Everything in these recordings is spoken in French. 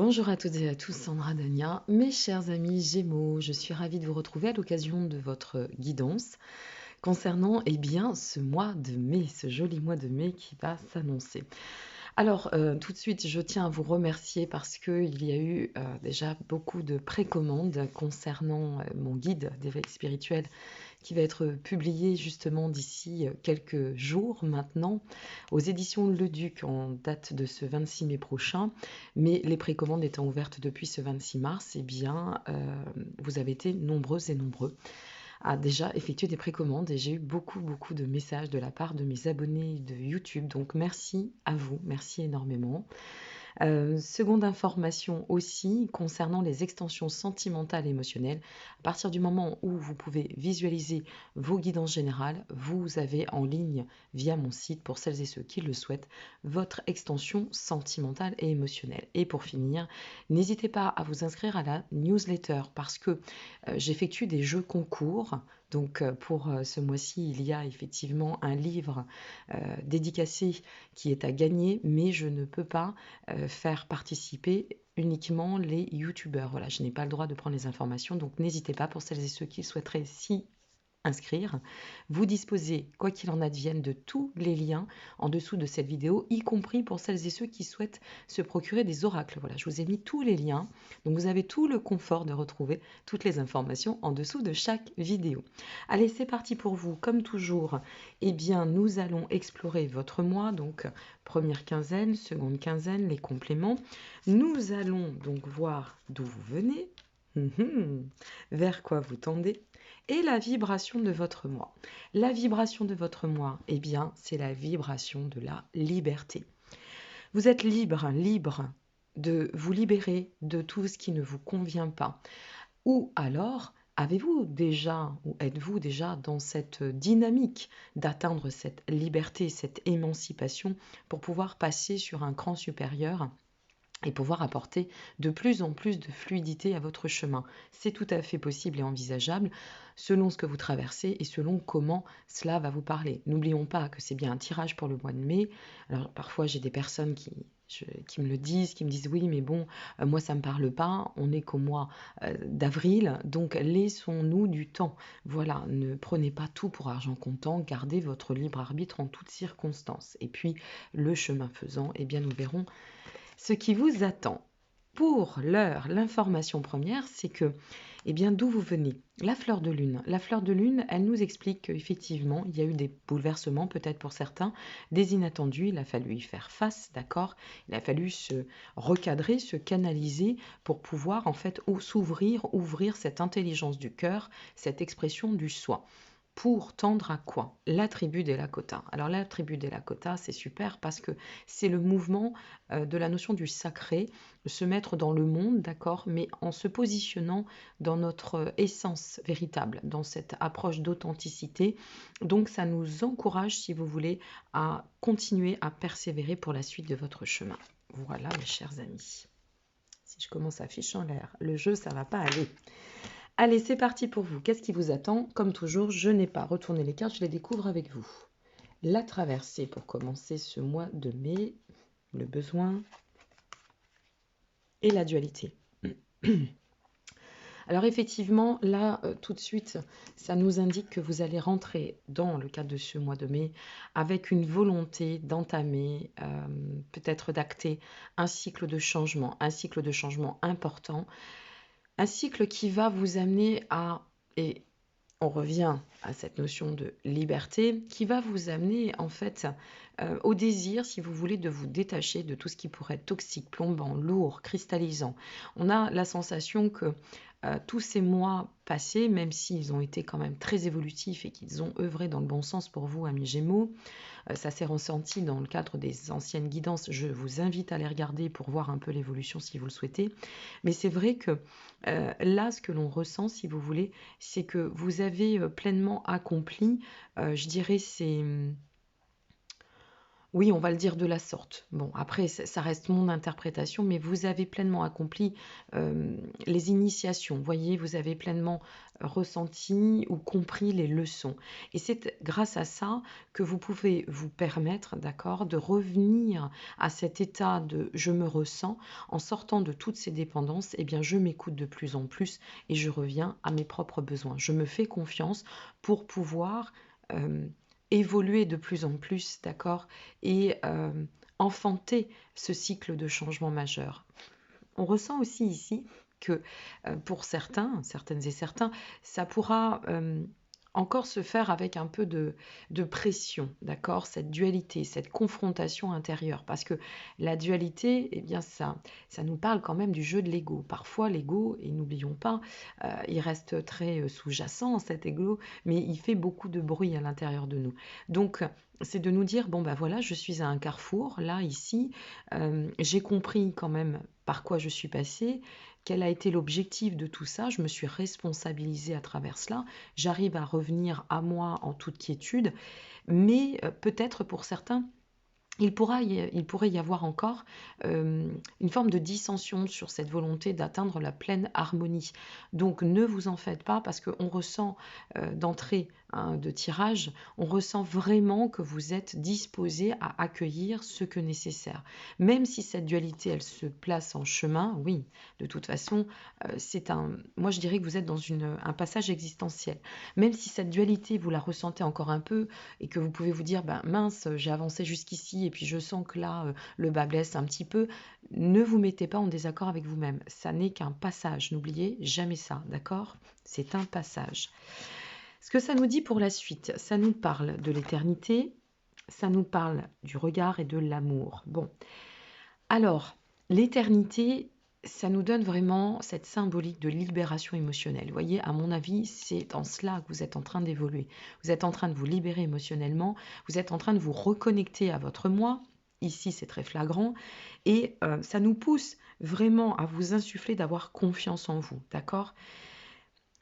Bonjour à toutes et à tous, Sandra Dania, mes chers amis Gémeaux, je suis ravie de vous retrouver à l'occasion de votre guidance concernant ce mois de mai, ce joli mois de mai qui va s'annoncer. Alors, tout de suite, je tiens à vous remercier parce qu'il y a eu déjà beaucoup de précommandes concernant mon guide d'éveil spirituel qui va être publié justement d'ici quelques jours maintenant aux éditions Le Duc en date de ce 26 mai prochain. Mais les précommandes étant ouvertes depuis ce 26 mars, vous avez été nombreuses et nombreux à déjà effectuer des précommandes et j'ai eu beaucoup de messages de la part de mes abonnés de YouTube. Donc merci à vous, merci énormément. Seconde information aussi concernant les extensions sentimentales et émotionnelles. À partir du moment où vous pouvez visualiser vos guidances générales, vous avez en ligne via mon site, pour celles et ceux qui le souhaitent, votre extension sentimentale et émotionnelle. Et pour finir, n'hésitez pas à vous inscrire à la newsletter parce que j'effectue des jeux concours. Donc pour ce mois-ci, il y a effectivement un livre dédicacé qui est à gagner, mais je ne peux pas faire participer uniquement les youtubeurs. Voilà, je n'ai pas le droit de prendre les informations, donc n'hésitez pas pour celles et ceux qui souhaiteraient s'y inscrire. Vous disposez, quoi qu'il en advienne, de tous les liens en dessous de cette vidéo, y compris pour celles et ceux qui souhaitent se procurer des oracles. Voilà, je vous ai mis tous les liens, donc vous avez tout le confort de retrouver toutes les informations en dessous de chaque vidéo. Allez, c'est parti pour vous. Comme toujours, nous allons explorer votre mois, donc première quinzaine, seconde quinzaine, les compléments. Nous allons donc voir d'où vous venez, vers quoi vous tendez, et la vibration de votre moi. La vibration de votre moi, c'est la vibration de la liberté. Vous êtes libre de vous libérer de tout ce qui ne vous convient pas. Ou alors, avez-vous déjà, ou êtes-vous déjà dans cette dynamique d'atteindre cette liberté, cette émancipation pour pouvoir passer sur un cran supérieur et pouvoir apporter de plus en plus de fluidité à votre chemin. C'est tout à fait possible et envisageable selon ce que vous traversez et selon comment cela va vous parler. N'oublions pas que c'est bien un tirage pour le mois de mai. Alors parfois j'ai des personnes qui me le disent, qui me disent oui mais bon, moi ça me parle pas, on n'est qu'au mois d'avril, donc laissons-nous du temps. Voilà, ne prenez pas tout pour argent comptant, gardez votre libre arbitre en toutes circonstances. Et puis le chemin faisant, nous verrons ce qui vous attend. Pour l'heure, l'information première, c'est que, d'où vous venez? La fleur de lune. La fleur de lune, elle nous explique qu'effectivement, il y a eu des bouleversements, peut-être pour certains, des inattendus. Il a fallu y faire face, d'accord? Il a fallu se recadrer, se canaliser pour pouvoir, en fait, s'ouvrir, ouvrir cette intelligence du cœur, cette expression du soi. Pour tendre à quoi? La tribu des Lakota. Alors la tribu des Lakota, c'est super parce que c'est le mouvement de la notion du sacré, se mettre dans le monde, d'accord, mais en se positionnant dans notre essence véritable, dans cette approche d'authenticité. Donc ça nous encourage, si vous voulez, à continuer à persévérer pour la suite de votre chemin. Voilà, mes chers amis. Si je commence à ficher en l'air, le jeu, ça va pas aller. Allez, c'est parti pour vous. Qu'est-ce qui vous attend? Comme toujours, je n'ai pas retourné les cartes, je les découvre avec vous. La traversée pour commencer ce mois de mai, le besoin et la dualité. Alors effectivement, là, tout de suite, ça nous indique que vous allez rentrer dans le cadre de ce mois de mai avec une volonté d'entamer, peut-être d'acter un cycle de changement important, un cycle qui va vous amener et on revient à cette notion de liberté, qui va vous amener en fait au désir, si vous voulez, de vous détacher de tout ce qui pourrait être toxique, plombant, lourd, cristallisant. On a la sensation que tous ces mois passés, même s'ils ont été quand même très évolutifs et qu'ils ont œuvré dans le bon sens pour vous, amis Gémeaux, ça s'est ressenti dans le cadre des anciennes guidances. Je vous invite à les regarder pour voir un peu l'évolution si vous le souhaitez. Mais c'est vrai que là, ce que l'on ressent, si vous voulez, c'est que vous avez pleinement accompli, je dirais, Oui, on va le dire de la sorte. Bon, après, ça reste mon interprétation, mais vous avez pleinement accompli les initiations. Vous voyez, vous avez pleinement ressenti ou compris les leçons. Et c'est grâce à ça que vous pouvez vous permettre, d'accord, de revenir à cet état de je me ressens en sortant de toutes ces dépendances. Eh bien, je m'écoute de plus en plus et je reviens à mes propres besoins. Je me fais confiance pour pouvoir euh, évoluer de plus en plus, d'accord, et enfanter ce cycle de changement majeur. On ressent aussi ici que pour certains, certaines et certains, ça pourra encore se faire avec un peu de pression, d'accord? Cette dualité, cette confrontation intérieure. Parce que la dualité, eh bien, ça nous parle quand même du jeu de l'ego. Parfois, l'ego, et n'oublions pas, il reste très sous-jacent, cet ego, mais il fait beaucoup de bruit à l'intérieur de nous. Donc, c'est de nous dire, bon, ben voilà, je suis à un carrefour, là, ici, j'ai compris quand même par quoi je suis passée, quel a été l'objectif de tout ça, je me suis responsabilisée à travers cela, j'arrive à revenir à moi en toute quiétude, mais peut-être pour certains, il pourrait y avoir encore une forme de dissension sur cette volonté d'atteindre la pleine harmonie. Donc ne vous en faites pas parce qu'on ressent d'entrée de tirage, on ressent vraiment que vous êtes disposé à accueillir ce que nécessaire. Même si cette dualité, elle se place en chemin, oui, de toute façon, moi je dirais que vous êtes dans un passage existentiel. Même si cette dualité, vous la ressentez encore un peu, et que vous pouvez vous dire, ben mince, j'ai avancé jusqu'ici et puis je sens que là, le bas blesse un petit peu, ne vous mettez pas en désaccord avec vous-même. Ça n'est qu'un passage, n'oubliez jamais ça, d'accord? C'est un passage. Ce que ça nous dit pour la suite, ça nous parle de l'éternité, ça nous parle du regard et de l'amour. Bon, alors, l'éternité, ça nous donne vraiment cette symbolique de libération émotionnelle. Vous voyez, à mon avis, c'est en cela que vous êtes en train d'évoluer. Vous êtes en train de vous libérer émotionnellement, vous êtes en train de vous reconnecter à votre moi. Ici, c'est très flagrant. Et ça nous pousse vraiment à vous insuffler d'avoir confiance en vous, d'accord?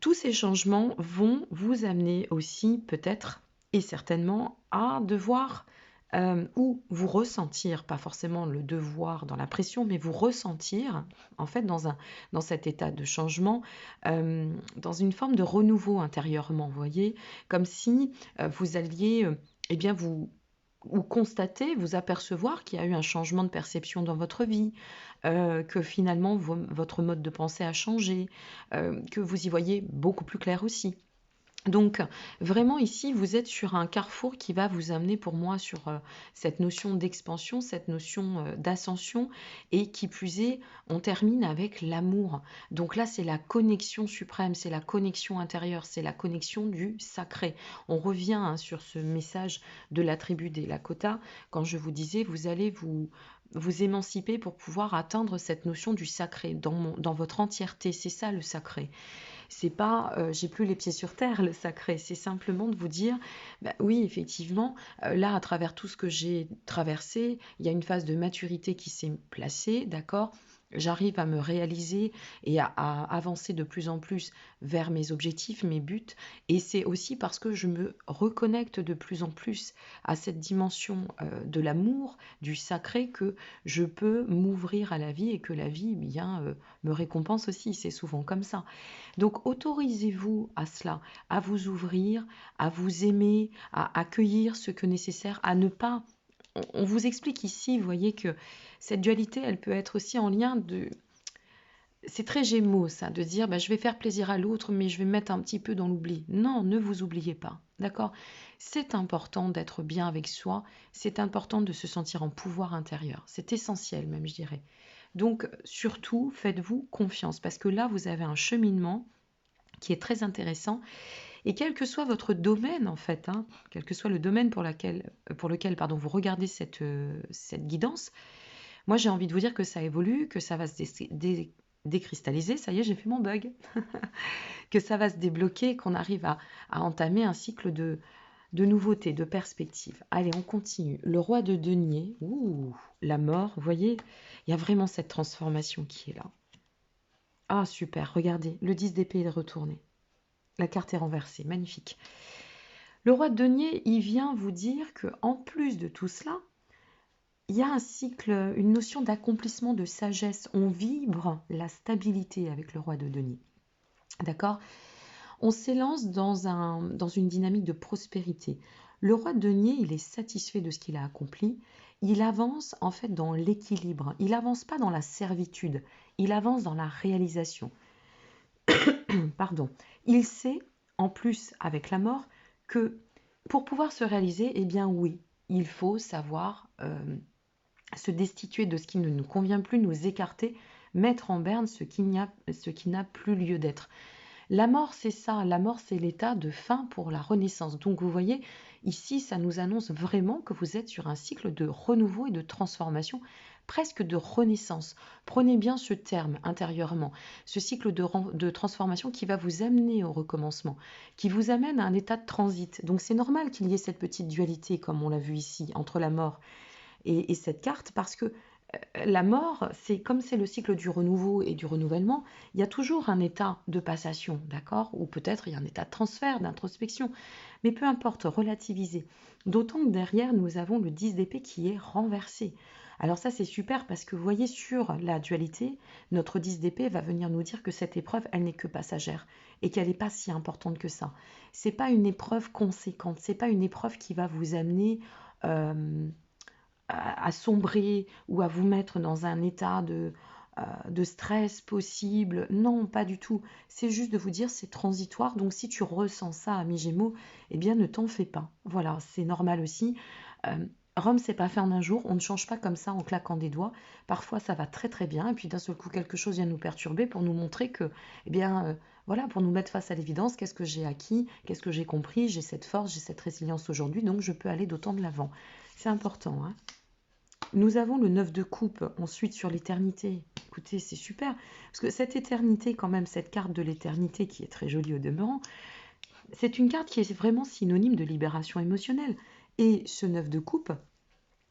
Tous ces changements vont vous amener aussi peut-être et certainement à devoir ou vous ressentir, pas forcément le devoir dans la pression, mais vous ressentir en fait dans cet état de changement, dans une forme de renouveau intérieurement, vous voyez, comme si vous alliez eh bien vous constater, vous apercevoir qu'il y a eu un changement de perception dans votre vie, que finalement votre mode de pensée a changé, que vous y voyez beaucoup plus clair aussi. Donc vraiment ici, vous êtes sur un carrefour qui va vous amener pour moi sur cette notion d'expansion, cette notion d'ascension et qui plus est, on termine avec l'amour. Donc là, c'est la connexion suprême, c'est la connexion intérieure, c'est la connexion du sacré. On revient sur ce message de la tribu des Lakota quand je vous disais, vous allez vous émanciper pour pouvoir atteindre cette notion du sacré dans votre entièreté. C'est ça le sacré. C'est pas j'ai plus les pieds sur terre, le sacré. C'est simplement de vous dire, bah, oui, effectivement, là, à travers tout ce que j'ai traversé, il y a une phase de maturité qui s'est placée, d'accord? J'arrive à me réaliser et à avancer de plus en plus vers mes objectifs, mes buts. Et c'est aussi parce que je me reconnecte de plus en plus à cette dimension de l'amour, du sacré, que je peux m'ouvrir à la vie et que la vie, eh bien, me récompense aussi. C'est souvent comme ça. Donc autorisez-vous à cela, à vous ouvrir, à vous aimer, à accueillir ce que nécessaire, à ne pas... On vous explique ici, vous voyez que cette dualité, elle peut être aussi en lien de... C'est très Gémeaux ça, de dire bah, je vais faire plaisir à l'autre, mais je vais me mettre un petit peu dans l'oubli. Non, ne vous oubliez pas, d'accord? C'est important d'être bien avec soi, c'est important de se sentir en pouvoir intérieur, c'est essentiel même, je dirais. Donc surtout, faites-vous confiance, parce que là, vous avez un cheminement qui est très intéressant. Et quel que soit votre domaine, en fait, hein, quel que soit le domaine pour lequel pardon, vous regardez cette guidance, moi j'ai envie de vous dire que ça évolue, que ça va se décristalliser, ça y est, j'ai fait mon bug, que ça va se débloquer, qu'on arrive à entamer un cycle de nouveautés, de perspectives. Allez, on continue. Le roi de denier, ouh, la mort, vous voyez, il y a vraiment cette transformation qui est là. Ah, super, regardez, le 10 d'épée est retourné. La carte est renversée, magnifique. Le roi de denier, il vient vous dire que en plus de tout cela, il y a un cycle, une notion d'accomplissement, de sagesse. On vibre la stabilité avec le roi de denier. D'accord? On s'élance dans une dynamique de prospérité. Le roi de denier, il est satisfait de ce qu'il a accompli. Il avance en fait dans l'équilibre. Il avance pas dans la servitude. Il avance dans la réalisation. Pardon. Il sait, en plus avec la mort, que pour pouvoir se réaliser, eh bien oui, il faut savoir se destituer de ce qui ne nous convient plus, nous écarter, mettre en berne ce qui n'a plus lieu d'être. La mort, c'est ça. La mort, c'est l'état de fin pour la renaissance. Donc, vous voyez, ici, ça nous annonce vraiment que vous êtes sur un cycle de renouveau et de transformation, presque de renaissance. Prenez bien ce terme intérieurement, ce cycle de transformation qui va vous amener au recommencement, qui vous amène à un état de transit. Donc, c'est normal qu'il y ait cette petite dualité, comme on l'a vu ici, entre la mort et cette carte, parce que la mort, c'est comme c'est le cycle du renouveau et du renouvellement, il y a toujours un état de passation, d'accord? Ou peut-être il y a un état de transfert, d'introspection. Mais peu importe, relativiser. D'autant que derrière, nous avons le 10 d'épée qui est renversé. Alors ça, c'est super parce que vous voyez, sur la dualité, notre 10 d'épée va venir nous dire que cette épreuve, elle n'est que passagère et qu'elle n'est pas si importante que ça. C'est pas une épreuve conséquente, c'est pas une épreuve qui va vous amener euh, à sombrer ou à vous mettre dans un état de stress possible. Non, pas du tout. C'est juste de vous dire c'est transitoire. Donc si tu ressens ça, ami Gémeaux, eh bien ne t'en fais pas. Voilà, c'est normal aussi. Euh, Rome, c'est pas fait en un jour. On ne change pas comme ça en claquant des doigts. Parfois, ça va très très bien. Et puis d'un seul coup, quelque chose vient nous perturber pour nous montrer que, eh bien, voilà, pour nous mettre face à l'évidence, qu'est-ce que j'ai acquis, qu'est-ce que j'ai compris, j'ai cette force, j'ai cette résilience aujourd'hui, donc je peux aller d'autant de l'avant. C'est important, hein. Nous avons le 9 de coupe ensuite sur l'éternité. Écoutez, c'est super. Parce que cette éternité, quand même, cette carte de l'éternité qui est très jolie au demeurant, c'est une carte qui est vraiment synonyme de libération émotionnelle. Et ce 9 de coupe,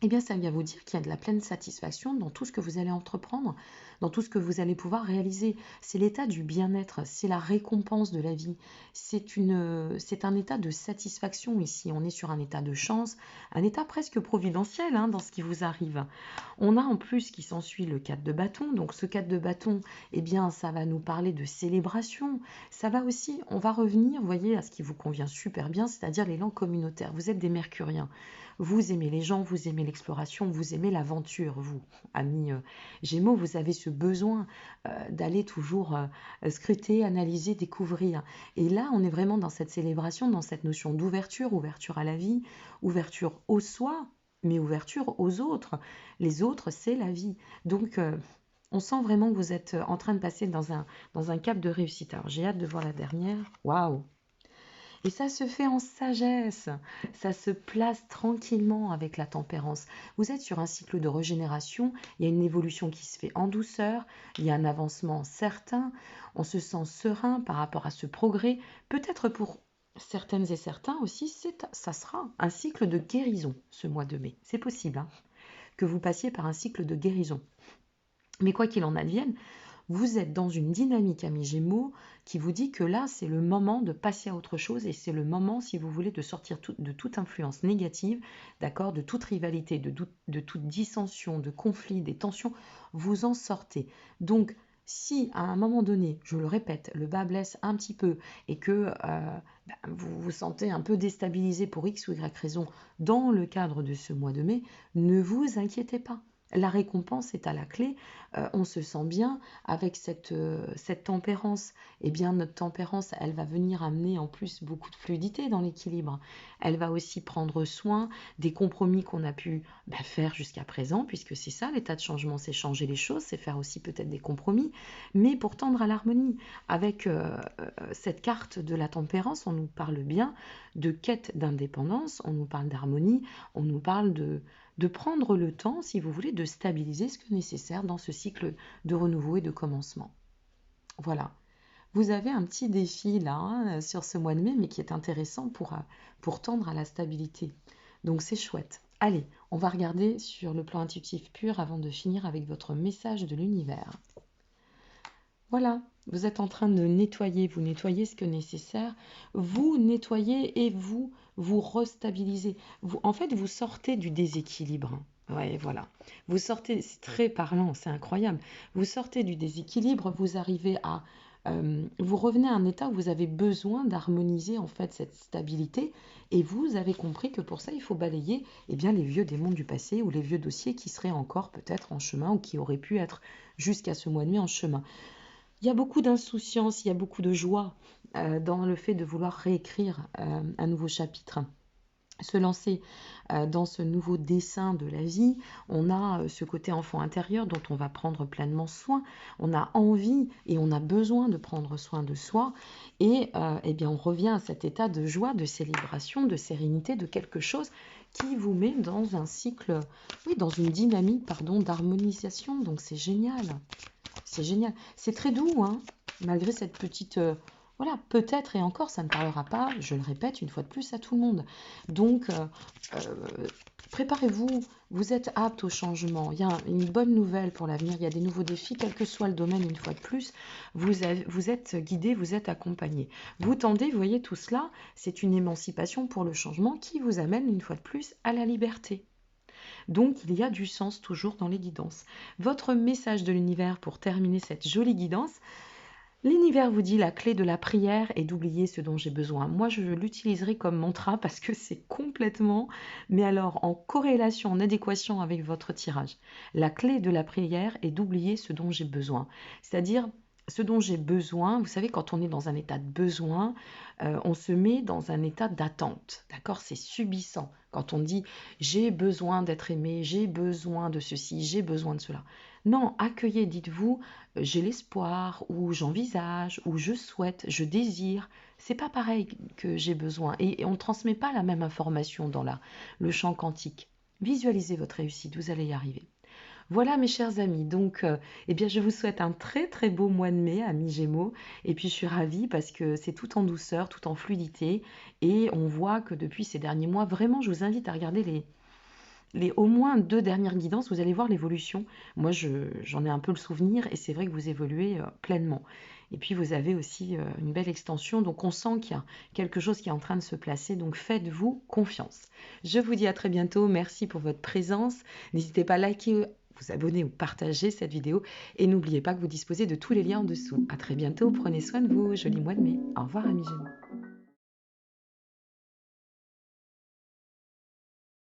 eh bien, ça vient vous dire qu'il y a de la pleine satisfaction dans tout ce que vous allez entreprendre, dans tout ce que vous allez pouvoir réaliser. C'est l'état du bien-être, c'est la récompense de la vie. C'est un état de satisfaction ici. On est sur un état de chance, un état presque providentiel hein, dans ce qui vous arrive. On a en plus qui s'ensuit le 4 de bâton. Donc ce 4 de bâton, eh bien, ça va nous parler de célébration. Ça va aussi, on va revenir, vous voyez, à ce qui vous convient super bien, c'est-à-dire l'élan communautaire. Vous êtes des mercuriens. Vous aimez les gens, vous aimez l'exploration, vous aimez l'aventure, vous, amis Gémeaux, vous avez ce besoin d'aller toujours scruter, analyser, découvrir. Et là, on est vraiment dans cette célébration, dans cette notion d'ouverture, ouverture à la vie, ouverture au soi, mais ouverture aux autres. Les autres, c'est la vie. Donc, on sent vraiment que vous êtes en train de passer dans un cap de réussite. Alors, j'ai hâte de voir la dernière. Waouh! Et ça se fait en sagesse, ça se place tranquillement avec la tempérance. Vous êtes sur un cycle de régénération, il y a une évolution qui se fait en douceur, il y a un avancement certain, on se sent serein par rapport à ce progrès. Peut-être pour certaines et certains aussi, ça sera un cycle de guérison ce mois de mai. C'est possible hein, que vous passiez par un cycle de guérison. Mais quoi qu'il en advienne, vous êtes dans une dynamique, ami Gémeaux, qui vous dit que là, c'est le moment de passer à autre chose et c'est le moment, si vous voulez, de sortir de toute influence négative, d'accord, de toute rivalité, de toute dissension, de conflit, des tensions, vous en sortez. Donc, si à un moment donné, je le répète, le bas blesse un petit peu et que vous vous sentez un peu déstabilisé pour X ou Y raison dans le cadre de ce mois de mai, ne vous inquiétez pas. La récompense est à la clé, on se sent bien avec cette tempérance. Eh bien, notre tempérance, elle va venir amener en plus beaucoup de fluidité dans l'équilibre. Elle va aussi prendre soin des compromis qu'on a pu faire jusqu'à présent, puisque c'est ça, l'état de changement, c'est changer les choses, c'est faire aussi peut-être des compromis, mais pour tendre à l'harmonie. Avec cette carte de la tempérance, on nous parle bien de quête d'indépendance, on nous parle d'harmonie, on nous parle de prendre le temps, si vous voulez, de stabiliser ce que nécessaire dans ce cycle de renouveau et de commencement. Voilà. Vous avez un petit défi là hein, sur ce mois de mai, mais qui est intéressant pour tendre à la stabilité. Donc c'est chouette. Allez, on va regarder sur le plan intuitif pur avant de finir avec votre message de l'univers. Voilà, vous êtes en train de nettoyer, vous nettoyez ce que nécessaire, vous nettoyez et vous restabilisez. En fait, vous sortez du déséquilibre. Ouais, voilà. Vous sortez, c'est très parlant, c'est incroyable. Vous sortez du déséquilibre, vous arrivez à, vous revenez à un état où vous avez besoin d'harmoniser en fait cette stabilité, et vous avez compris que pour ça, il faut balayer eh bien, les vieux démons du passé ou les vieux dossiers qui seraient encore peut-être en chemin ou qui auraient pu être jusqu'à ce mois de mai en chemin. Il y a beaucoup d'insouciance, il y a beaucoup de joie dans le fait de vouloir réécrire un nouveau chapitre, se lancer dans ce nouveau dessin de la vie. On a ce côté enfant intérieur dont on va prendre pleinement soin. On a envie et on a besoin de prendre soin de soi. Et eh bien, on revient à cet état de joie, de célébration, de sérénité, de quelque chose qui vous met dans un cycle, oui, dans une dynamique, pardon, d'harmonisation. Donc c'est génial. C'est génial. C'est très doux, hein, malgré cette petite... voilà, peut-être et encore, ça ne parlera pas, je le répète une fois de plus, à tout le monde. Donc, euh, préparez-vous, vous êtes apte au changement. Il y a une bonne nouvelle pour l'avenir, il y a des nouveaux défis, quel que soit le domaine, une fois de plus. Vous êtes guidé, vous êtes accompagné. Vous tendez, vous voyez, tout cela, c'est une émancipation pour le changement qui vous amène, une fois de plus, à la liberté. Donc, il y a du sens toujours dans les guidances. Votre message de l'univers pour terminer cette jolie guidance, l'univers vous dit la clé de la prière est d'oublier ce dont j'ai besoin. Moi, je l'utiliserai comme mantra parce que c'est complètement, mais alors en corrélation, en adéquation avec votre tirage. La clé de la prière est d'oublier ce dont j'ai besoin. C'est-à-dire, ce dont j'ai besoin, vous savez, quand on est dans un état de besoin, on se met dans un état d'attente. D'accord? C'est subissant. Quand on dit j'ai besoin d'être aimé, j'ai besoin de ceci, j'ai besoin de cela. Non, accueillez, dites-vous, j'ai l'espoir, ou j'envisage, ou je souhaite, je désire. C'est pas pareil que j'ai besoin. Et on ne transmet pas la même information dans le champ quantique. Visualisez votre réussite, vous allez y arriver. Voilà mes chers amis, donc eh bien, je vous souhaite un très très beau mois de mai, amis Gémeaux, et puis je suis ravie parce que c'est tout en douceur, tout en fluidité, et on voit que depuis ces derniers mois, vraiment je vous invite à regarder les au moins 2 dernières guidances, vous allez voir l'évolution. Moi, j'en ai un peu le souvenir et c'est vrai que vous évoluez pleinement. Et puis, vous avez aussi une belle extension, donc on sent qu'il y a quelque chose qui est en train de se placer, donc faites-vous confiance. Je vous dis à très bientôt, merci pour votre présence. N'hésitez pas à liker, vous abonner ou partager cette vidéo et n'oubliez pas que vous disposez de tous les liens en dessous. À très bientôt, prenez soin de vous, joli mois de mai. Au revoir, amis Gémeaux.